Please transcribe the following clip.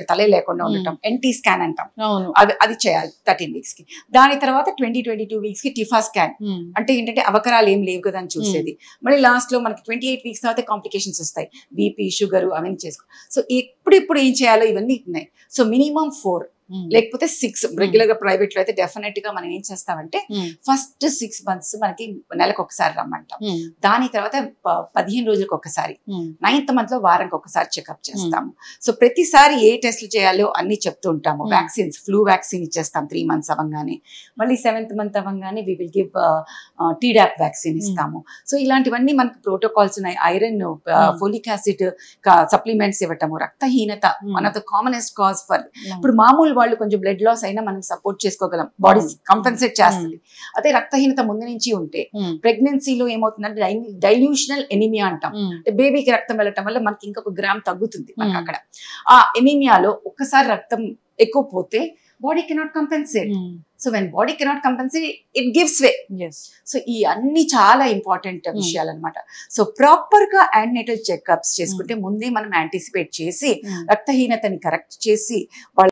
తలే లేకుండా ఉండటం, ఎన్టీ స్కాన్ అంటాం, అది చేయాలి 13 weeks కి. దాని తర్వాత 22 weeks కి టిఫా స్కాన్, అంటే ఏంటంటే అవకరాలు ఏం లేవు కదా అని చూసేది. మళ్ళీ లాస్ట్ లో మనకి 28 weeks తర్వాత కాంప్లికేషన్స్ వస్తాయి, బీపీ షుగర్ అవన్నీ చేసుకో. సో ఇప్పుడు ఏం చేయాలో ఇవన్నీ ఉన్నాయి. సో మినిమం 4 లేకపోతే 6 రెగ్యులర్ గా ప్రైవేట్ లో అయితే డెఫినెట్ గా మనం ఏం చేస్తామంటే ఫస్ట్ 6 months మనకి నెలకు ఒకసారి రమ్మంటాం. దాని తర్వాత 15 రోజులకు ఒకసారి, 9th month లో వారానికి ఒకసారి చెకప్ చేస్తాము. సో ప్రతిసారి ఏ టెస్ట్లు చేయాలో అన్ని చెప్తూ ఉంటాము. వ్యాక్సిన్స్, ఫ్లూ వ్యాక్సిన్ ఇచ్చేస్తాం 3 months అవ్వగానే. మళ్ళీ 7th month అవ్వగానే we will give Tdap vaccine ఇస్తాము. సో ఇలాంటివన్నీ మనకి ప్రోటోకాల్స్ ఉన్నాయి. ఐరన్, ఫోలిక్ యాసిడ్ సప్లిమెంట్స్ ఇవ్వటము, రక్తహీనత one of the commonest cause for. ఇప్పుడు మామూలు వాళ్ళు కొంచెం బ్లడ్ లాస్ అయినా మనం సపోర్ట్ చేసుకోగలం, బాడీ కంపెన్సేట్ చేస్తుంది. అదే రక్తహీనత ముందు నుంచి ఉంటే ప్రెగ్నెన్సీలో ఏమవుతుందంటే డైల్యూషనల్ ఎనీమియా అంటాం. బేబీకి రక్తం వెళ్ళటం వల్ల మనకి ఇంకొక గ్రామ్ తగ్గుతుంది మనకి అక్కడ. ఆ ఎనీమియాలో ఒక్కసారి రక్తం ఎక్కువ పోతే body cannot compensate. So when body cannot compensate it gives way. So ఈ అన్ని చాలా ఇంపార్టెంట్ విషయాలు అనమాట. సో ప్రాపర్ గా యాంటీనేటల్ చెకప్స్ చేసుకుంటే ముందే మనం యాంటిసిపేట్ చేసి రక్తహీనతని కరెక్ట్ చేసి